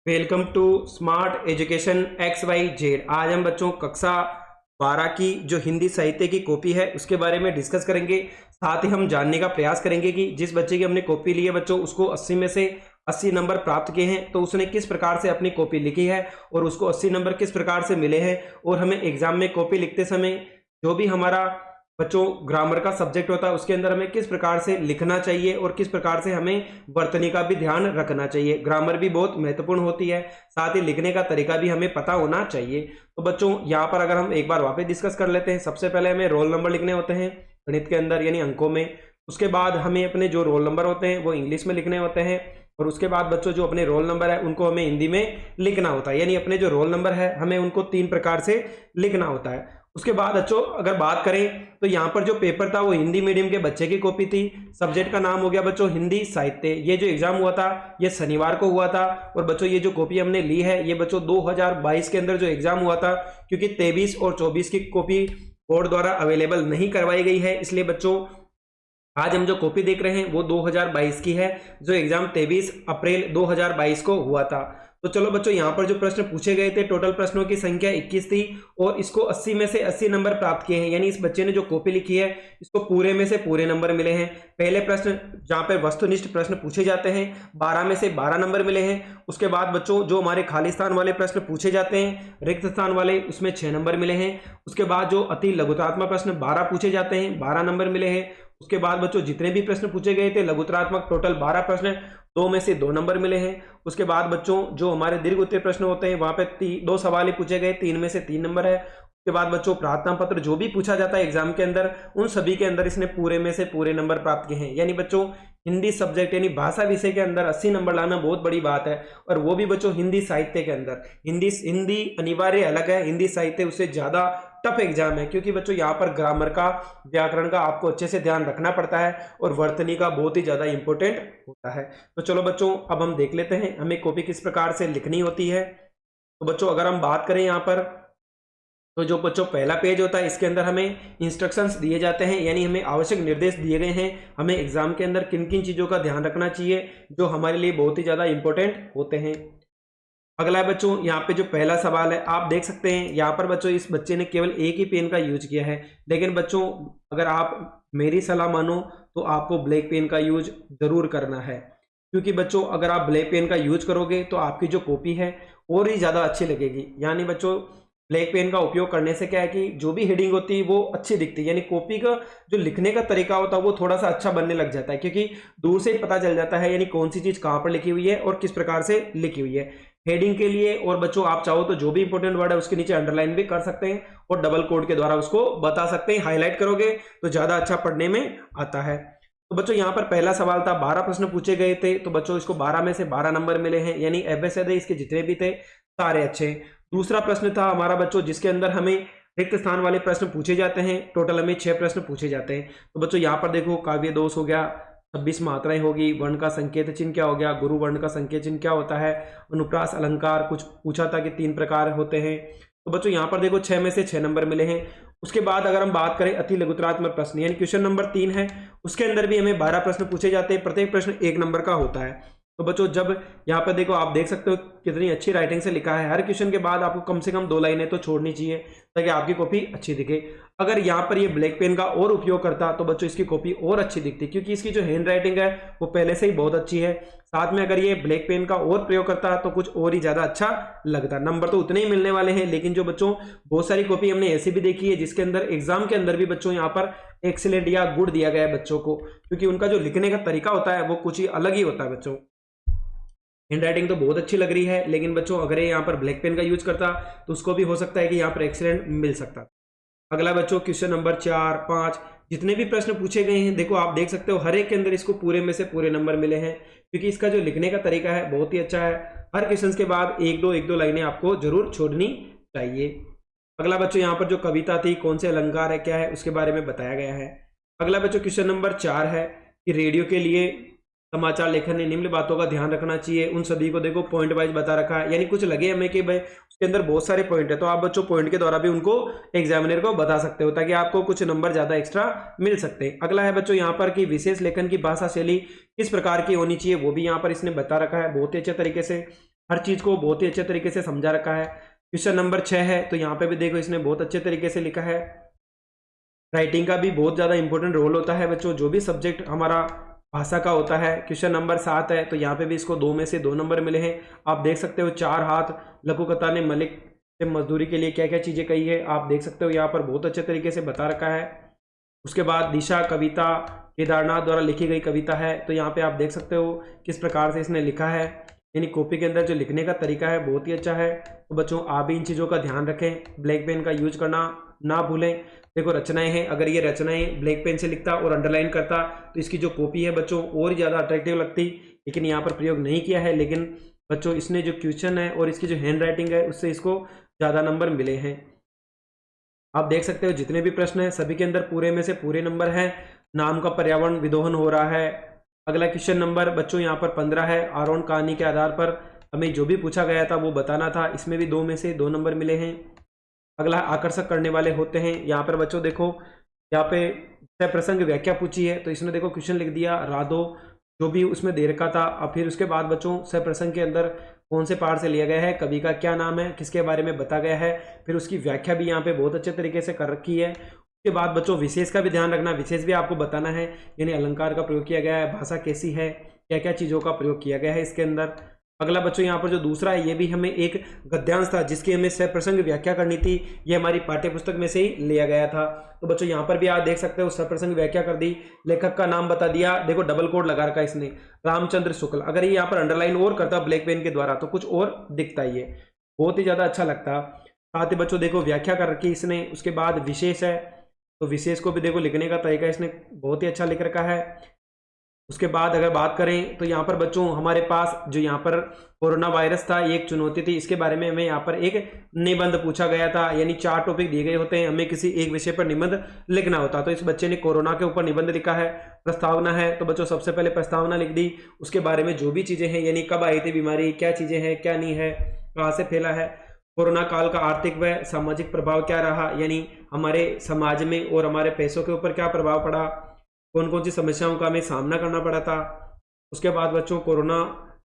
Welcome to smart education X Y Z. आज हम बच्चों कक्षा 12 की जो हिंदी साहित्य की कॉपी है उसके बारे में डिस्कस करेंगे। साथ ही हम जानने का प्रयास करेंगे कि जिस बच्चे की हमने कॉपी ली है बच्चों उसको 80 में से 80 नंबर प्राप्त किए हैं, तो उसने किस प्रकार से अपनी कॉपी लिखी है और उसको 80 नंबर किस प्रकार से मिले हैं। और हमें एग्जाम में कॉपी लिखते समय जो भी हमारा बच्चों ग्रामर का सब्जेक्ट होता है उसके अंदर हमें किस प्रकार से लिखना चाहिए और किस प्रकार से हमें वर्तनी का भी ध्यान रखना चाहिए। ग्रामर भी बहुत महत्वपूर्ण होती है, साथ ही लिखने का तरीका भी हमें पता होना चाहिए। तो बच्चों यहाँ पर अगर हम एक बार वापस डिस्कस कर लेते हैं, सबसे पहले हमें रोल नंबर लिखने होते हैं गणित के अंदर यानी अंकों में। उसके बाद हमें अपने जो रोल नंबर होते हैं वो इंग्लिश में लिखने होते हैं, और उसके बाद बच्चों जो अपने रोल नंबर है उनको हमें हिंदी में लिखना होता है। यानी अपने जो रोल नंबर है हमें उनको 3 प्रकार से लिखना होता है। उसके बाद बच्चों अगर बात करें तो यहाँ पर जो पेपर था वो हिंदी मीडियम के बच्चे की कॉपी थी। सब्जेक्ट का नाम हो गया बच्चों हिंदी साहित्य। ये जो एग्जाम हुआ था ये शनिवार को हुआ था, और बच्चों ये जो कॉपी हमने ली है ये बच्चों 2022 के अंदर जो एग्जाम हुआ था, क्योंकि 23 और 24 की कॉपी बोर्ड द्वारा अवेलेबल नहीं करवाई गई है, इसलिए बच्चों आज हम जो कॉपी देख रहे हैं वो 2022 की है, जो एग्जाम 23 अप्रैल 2022 को हुआ था। तो चलो बच्चों यहाँ पर जो प्रश्न पूछे गए थे, टोटल प्रश्नों की संख्या 21 थी और इसको 80 में से 80 नंबर प्राप्त किए हैं। यानी इस बच्चे ने जो कॉपी लिखी है इसको पूरे में से पूरे नंबर मिले हैं। पहले प्रश्न जहाँ पे वस्तुनिष्ठ प्रश्न पूछे जाते हैं 12 में से 12 नंबर मिले हैं। उसके बाद बच्चों जो हमारे खाली स्थान वाले प्रश्न पूछे जाते हैं रिक्त स्थान वाले, उसमें 6 नंबर मिले हैं। उसके बाद जो अति लघुतरात्मक प्रश्न 12 पूछे जाते हैं 12 नंबर मिले हैं। उसके बाद बच्चों जितने भी प्रश्न पूछे गए थे लघुतरात्मक टोटल 12 प्रश्न, 2 में से 2 नंबर मिले हैं। उसके बाद बच्चों जो हमारे दीर्घ उत्तरीय प्रश्न होते हैं वहां पे 2 सवाल ही पूछे गए, 3 में से 3 नंबर है। उसके बाद बच्चों प्रार्थना पत्र जो भी पूछा जाता है एग्जाम के अंदर उन सभी के अंदर इसने पूरे में से पूरे नंबर प्राप्त किए हैं। यानी बच्चों हिंदी सब्जेक्ट यानी भाषा विषय के अंदर 80 नंबर लाना बहुत बड़ी बात है, और वो भी बच्चों हिंदी साहित्य के अंदर। हिंदी अनिवार्य अलग है, हिंदी साहित्य उससे ज्यादा टफ एग्जाम है, क्योंकि बच्चों यहाँ पर ग्रामर का व्याकरण का आपको अच्छे से ध्यान रखना पड़ता है और वर्तनी का बहुत ही ज्यादा इंपॉर्टेंट होता है। तो चलो बच्चों अब हम देख लेते हैं हमें कॉपी किस प्रकार से लिखनी होती है। तो बच्चों अगर हम बात करें यहाँ पर तो जो बच्चों पहला पेज होता है इसके अंदर हमें इंस्ट्रक्शंस दिए जाते हैं, यानी हमें आवश्यक निर्देश दिए गए हैं हमें एग्जाम के अंदर किन किन चीजों का ध्यान रखना चाहिए जो हमारे लिए बहुत ही ज्यादा इंपॉर्टेंट होते हैं। अगला है बच्चों यहाँ पे जो पहला सवाल है आप देख सकते हैं यहाँ पर बच्चों इस बच्चे ने केवल एक ही पेन का यूज किया है, लेकिन बच्चों अगर आप मेरी सलाह मानो तो आपको ब्लैक पेन का यूज जरूर करना है, क्योंकि बच्चों अगर आप ब्लैक पेन का यूज करोगे तो आपकी जो कॉपी है और ही ज्यादा अच्छी लगेगी। यानी बच्चों ब्लैक पेन का उपयोग करने से क्या है कि जो भी हेडिंग होती है वो अच्छी दिखती है, यानी कॉपी का जो लिखने का तरीका होता है वो थोड़ा सा अच्छा बनने लग जाता है, क्योंकि दूर से ही पता चल जाता है यानी कौन सी चीज कहाँ पर लिखी हुई है और किस प्रकार से लिखी हुई है हेडिंग के लिए। और बच्चों आप चाहो तो जो भी इंपॉर्टेंट वर्ड है उसके नीचे अंडरलाइन भी कर सकते हैं और डबल कोड के द्वारा उसको बता सकते हैं, हाईलाइट करोगे तो ज्यादा अच्छा पढ़ने में आता है। तो बच्चों यहाँ पर पहला सवाल था 12 प्रश्न पूछे गए थे, तो बच्चों इसको 12 में से 12 नंबर मिले हैं, यानी एवरेज इसके जितने भी थे सारे अच्छे। दूसरा प्रश्न था हमारा बच्चों जिसके अंदर हमें रिक्त स्थान वाले प्रश्न पूछे जाते हैं, टोटल हमें 6 प्रश्न पूछे जाते हैं। तो बच्चों यहाँ पर देखो काव्य दोष हो गया, 26 मात्राएं होगी, वर्ण का संकेत चिन्ह क्या हो गया, गुरु वर्ण का संकेत चिन्ह क्या होता है, अनुप्रास अलंकार कुछ पूछा था कि 3 प्रकार होते हैं। तो बच्चों यहाँ पर देखो 6 में से 6 नंबर मिले हैं। उसके बाद अगर हम बात करें अति लघुतरात्मक प्रश्न यानी क्वेश्चन नंबर 3 है, उसके अंदर भी हमें 12 प्रश्न पूछे जाते हैं, प्रत्येक प्रश्न 1 नंबर का होता है। तो बच्चों जब यहाँ पर देखो आप देख सकते हो कितनी अच्छी राइटिंग से लिखा है, हर क्वेश्चन के बाद आपको कम से कम 2 लाइनें तो छोड़नी चाहिए ताकि आपकी कॉपी अच्छी दिखे। अगर यहाँ पर ये ब्लैक पेन का और उपयोग करता तो बच्चों इसकी कॉपी और अच्छी दिखती, क्योंकि इसकी जो हैंड राइटिंग है वो पहले से ही बहुत अच्छी है। साथ में अगर ये ब्लैक पेन का और प्रयोग करता तो कुछ और ही ज्यादा अच्छा लगता। नंबर तो उतने ही मिलने वाले हैं, लेकिन जो बच्चों बहुत सारी कॉपी हमने ऐसी भी देखी है जिसके अंदर एग्जाम के अंदर भी बच्चों यहाँ पर एक्सीलेंट या गुड दिया गया है बच्चों को, क्योंकि उनका जो लिखने का तरीका होता है वो कुछ ही अलग ही होता है। बच्चों हैंड राइटिंग तो बहुत अच्छी लग रही है, लेकिन बच्चों अगर ये यहाँ पर ब्लैक पेन का यूज करता तो उसको भी हो सकता है कि यहाँ पर एक्सीलेंट मिल सकता। अगला बच्चों क्वेश्चन नंबर 4, 5 जितने भी प्रश्न पूछे गए हैं देखो आप देख सकते हो हर एक के अंदर इसको पूरे में से पूरे नंबर मिले हैं, क्योंकि इसका जो लिखने का तरीका है बहुत ही अच्छा है। हर क्वेश्चन के बाद एक दो लाइनें आपको जरूर छोड़नी चाहिए। अगला बच्चों यहाँ पर जो कविता थी कौन से अलंकार है क्या है उसके बारे में बताया गया है। अगला बच्चों क्वेश्चन नंबर 4 है कि रेडियो के लिए समाचार लेखन ने निम्न बातों का ध्यान रखना चाहिए, उन सभी को देखो पॉइंट वाइज बता रखा है, यानी कुछ लगे हमें कि भाई उसके अंदर बहुत सारे पॉइंट है, तो आप बच्चों पॉइंट के द्वारा भी उनको एग्जामिनर को बता सकते हो ताकि आपको कुछ नंबर ज्यादा एक्स्ट्रा मिल सकते हैं। अगला है बच्चों यहाँ पर कि विशेष लेखन की भाषा शैली किस प्रकार की होनी चाहिए, वो भी यहाँ पर इसने बता रखा है बहुत ही अच्छे तरीके से। हर चीज को बहुत ही अच्छे तरीके से समझा रखा है। क्वेश्चन नंबर 6 है, तो यहाँ पे भी देखो इसने बहुत अच्छे तरीके से लिखा है। राइटिंग का भी बहुत ज़्यादा इंपॉर्टेंट रोल होता है बच्चों, जो भी सब्जेक्ट हमारा भाषा का होता है। क्वेश्चन नंबर 7 है, तो यहाँ पे भी इसको 2 में से 2 नंबर मिले हैं। आप देख सकते हो 4 हाथ लघुकथा ने मलिक से मजदूरी के लिए क्या क्या चीज़ें कही है, आप देख सकते हो यहाँ पर बहुत अच्छे तरीके से बता रखा है। उसके बाद दिशा कविता केदारनाथ द्वारा लिखी गई कविता है, तो यहाँ पे आप देख सकते हो किस प्रकार से इसने लिखा है, यानी कॉपी के अंदर जो लिखने का तरीका है बहुत ही अच्छा है। तो बच्चों आप भी इन चीज़ों का ध्यान रखें, ब्लैक पेन का यूज करना ना भूलें। देखो रचनाएं हैं, अगर ये रचनाएं ब्लैक पेन से लिखता और अंडरलाइन करता तो इसकी जो कॉपी है बच्चों और ज़्यादा अट्रैक्टिव लगती, लेकिन यहाँ पर प्रयोग नहीं किया है। लेकिन बच्चों इसने जो क्वेश्चन है और इसकी जो हैंड राइटिंग है उससे इसको ज़्यादा नंबर मिले हैं। आप देख सकते हो जितने भी प्रश्न हैं सभी के अंदर पूरे में से पूरे नंबर हैं। नाम का पर्यावरण विदोहन हो रहा है। अगला क्वेश्चन नंबर बच्चों यहाँ पर 15 है। आरोन कहानी के आधार पर हमें जो भी पूछा गया था वो बताना था, इसमें भी 2 में से 2 नंबर मिले हैं। अगला आकर्षक करने वाले होते हैं। यहाँ पर बच्चों देखो यहाँ पे प्रसंग व्याख्या पूछी है, तो इसने देखो क्वेश्चन लिख दिया राधो जो भी उसमें दे रखा था। अब फिर उसके बाद बच्चों प्रसंग के अंदर कौन से पाठ से लिया गया है, कवि का क्या नाम है, किसके बारे में बता गया है, फिर उसकी व्याख्या भी यहाँ पे बहुत अच्छे तरीके से कर रखी है। उसके बाद बच्चों विशेष का भी ध्यान रखना, विशेष भी आपको बताना है, यानी अलंकार का प्रयोग किया गया है, भाषा कैसी है, क्या क्या चीज़ों का प्रयोग किया गया है इसके अंदर। अगला बच्चों यहाँ पर जो दूसरा है ये भी हमें एक गद्यांश था जिसकी हमें सप्रसंग व्याख्या करनी थी, ये हमारी पाठ्य पुस्तक में से ही लिया गया था। तो बच्चों यहाँ पर भी आप देख सकते हो सप्रसंग व्याख्या कर दी, लेखक का नाम बता दिया, देखो डबल कोड लगा रखा है इसने रामचंद्र शुक्ल। अगर ये यहाँ पर अंडरलाइन और करता ब्लैक पेन के द्वारा तो कुछ और दिखता, ये बहुत ही ज़्यादा अच्छा लगता। साथ ही बच्चों देखो व्याख्या कर रखी इसने। उसके बाद विशेष है, तो विशेष को भी देखो लिखने का तरीका इसने बहुत ही अच्छा लिख रखा है। उसके बाद अगर बात करें तो यहाँ पर बच्चों हमारे पास जो यहाँ पर कोरोना वायरस था ये एक चुनौती थी, इसके बारे में हमें यहाँ पर एक निबंध पूछा गया था, यानी 4 टॉपिक दिए गए होते हैं, हमें किसी एक विषय पर निबंध लिखना होता। तो इस बच्चे ने कोरोना के ऊपर निबंध लिखा है। प्रस्तावना है, तो बच्चों सबसे पहले प्रस्तावना लिख दी, उसके बारे में जो भी चीज़ें हैं, यानी कब आई थी बीमारी, क्या चीज़ें हैं क्या नहीं है, कहाँ से फैला है, कोरोना काल का आर्थिक व सामाजिक प्रभाव क्या रहा, यानी हमारे समाज में और हमारे पैसों के ऊपर क्या प्रभाव पड़ा, कौन कौन सी समस्याओं का हमें सामना करना पड़ा था। उसके बाद बच्चों कोरोना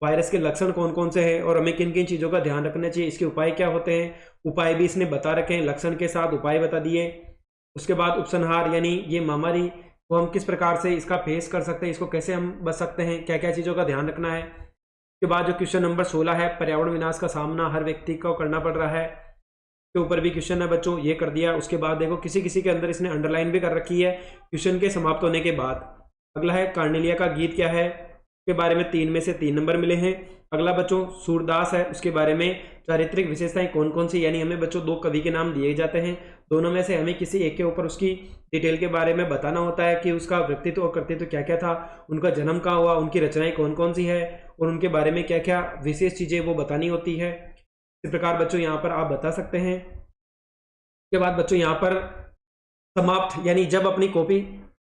वायरस के लक्षण कौन कौन से हैं और हमें किन किन चीज़ों का ध्यान रखना चाहिए, इसके उपाय क्या होते हैं, उपाय भी इसने बता रखे हैं, लक्षण के साथ उपाय बता दिए। उसके बाद उपसंहार, यानी ये महामारी को हम किस प्रकार से इसका फेस कर सकते हैं, इसको कैसे हम बच सकते हैं, क्या क्या चीज़ों का ध्यान रखना है। उसके बाद जो क्वेश्चन नंबर 16 है, पर्यावरण विनाश का सामना हर व्यक्ति को करना पड़ रहा है, के ऊपर भी क्वेश्चन है बच्चों, ये कर दिया। उसके बाद देखो किसी किसी के अंदर इसने अंडरलाइन भी कर रखी है क्वेश्चन के समाप्त होने के बाद। अगला है कार्नेलिया का गीत क्या है, उसके बारे में 3 में से 3 नंबर मिले हैं। अगला बच्चों सूरदास है, उसके बारे में चारित्रिक विशेषताएं कौन कौन सी, यानी हमें बच्चों 2 कवि के नाम दिए जाते हैं, दोनों में से हमें किसी एक के ऊपर उसकी डिटेल के बारे में बताना होता है कि उसका व्यक्तित्व और कर्तृत्व क्या क्या था, उनका जन्म कहाँ हुआ, उनकी रचनाएं कौन कौन सी है और उनके बारे में क्या क्या विशेष चीज़ें वो बतानी होती है। इस प्रकार बच्चों यहाँ पर आप बता सकते हैं। के बाद बच्चों यहाँ पर समाप्त, यानी जब अपनी कॉपी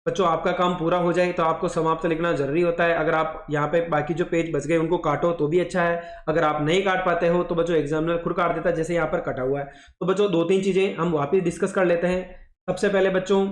बच्चों आपका काम पूरा हो जाए तो आपको समाप्त लिखना जरूरी होता है। अगर आप यहाँ पे बाकी जो पेज बच गए उनको काटो तो भी अच्छा है, अगर आप नहीं काट पाते हो तो बच्चों एग्जामिनर खुद काट देता है, जैसे यहाँ पर कटा हुआ है। तो बच्चों 2-3 चीजें हम वापिस डिस्कस कर लेते हैं। सबसे पहले बच्चों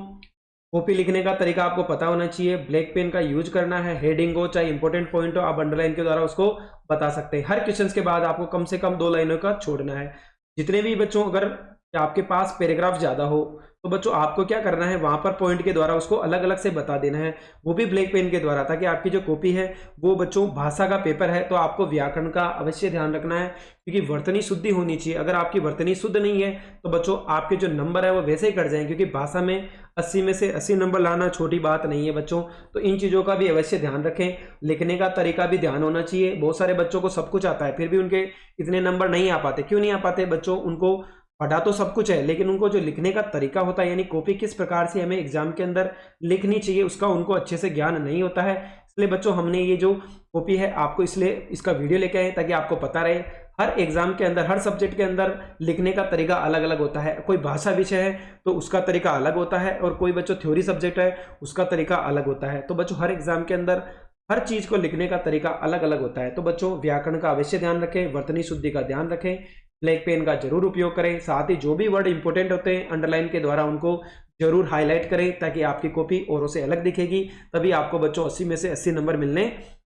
कॉपी लिखने का तरीका आपको पता होना चाहिए, ब्लैक पेन का यूज करना है, हेडिंग हो चाहे इंपॉर्टेंट पॉइंट हो आप अंडरलाइन के द्वारा उसको बता सकते हैं। हर क्वेश्चन के बाद आपको कम से कम 2 लाइनों का छोड़ना है। जितने भी बच्चों अगर आपके पास पैराग्राफ ज्यादा हो तो बच्चों आपको क्या करना है, वहां पर पॉइंट के द्वारा उसको अलग अलग से बता देना है, वो भी ब्लैक पेन के द्वारा, ताकि आपकी जो कॉपी है वो बच्चों भाषा का पेपर है तो आपको व्याकरण का अवश्य ध्यान रखना है, क्योंकि वर्तनी शुद्धि होनी चाहिए। अगर आपकी वर्तनी शुद्ध नहीं है तो बच्चों आपके जो नंबर है वो वैसे ही कट जाएंगे, क्योंकि भाषा में 80 में से 80 नंबर लाना छोटी बात नहीं है बच्चों। तो इन चीज़ों का भी अवश्य ध्यान रखें। लिखने का तरीका भी ध्यान होना चाहिए। बहुत सारे बच्चों को सब कुछ आता है फिर भी उनके इतने नंबर नहीं आ पाते। क्यों नहीं आ पाते बच्चों, उनको पढ़ा तो सब कुछ है लेकिन उनको जो लिखने का तरीका होता है, यानी कॉपी किस प्रकार से हमें एग्जाम के अंदर लिखनी चाहिए, उसका उनको अच्छे से ज्ञान नहीं होता है। इसलिए बच्चों हमने ये जो कॉपी है आपको इसलिए इसका वीडियो लेके आए ताकि आपको पता रहे हर एग्जाम के अंदर हर सब्जेक्ट के अंदर लिखने का तरीका अलग अलग होता है। कोई भाषा विषय है तो उसका तरीका अलग होता है और कोई बच्चों थ्योरी सब्जेक्ट है उसका तरीका अलग होता है। तो बच्चों हर एग्जाम के अंदर हर चीज को लिखने का तरीका अलग अलग होता है। तो बच्चों व्याकरण का अवश्य ध्यान रखें, वर्तनी शुद्धि का ध्यान रखें, ब्लैक पेन का जरूर उपयोग करें। साथ ही जो भी वर्ड इंपॉर्टेंट होते हैं अंडरलाइन के द्वारा उनको जरूर हाईलाइट करें ताकि आपकी कॉपी औरों से अलग दिखेगी, तभी आपको बच्चों 80 में से 80 नंबर मिलने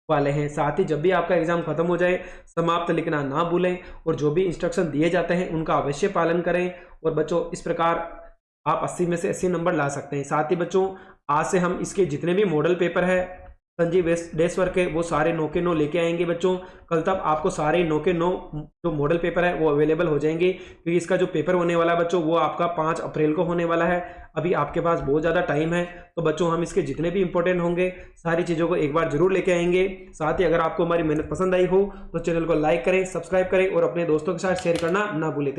वाले हैं। साथ ही जब भी आपका एग्जाम खत्म हो जाए समाप्त लिखना ना भूलें और जो भी इंस्ट्रक्शन दिए जाते हैं उनका अवश्य पालन करें। और बच्चों इस प्रकार आप 80 में से 80 नंबर ला सकते हैं। साथ ही बच्चों आज से हम इसके जितने भी मॉडल पेपर है संजीव देशवर के वो सारे 9 के 9 लेके आएंगे बच्चों। कल तक आपको सारे 9 के 9 जो मॉडल पेपर है वो अवेलेबल हो जाएंगे, क्योंकि इसका जो पेपर होने वाला है बच्चों वो आपका 5 अप्रैल को होने वाला है। अभी आपके पास बहुत ज़्यादा टाइम है, तो बच्चों हम इसके जितने भी इंपॉर्टेंट होंगे सारी चीज़ों को एक बार जरूर लेके आएंगे। साथ ही अगर आपको हमारी मेहनत पसंद आई हो तो चैनल को लाइक करें, सब्सक्राइब करें और अपने दोस्तों के साथ शेयर करना ना भूलें।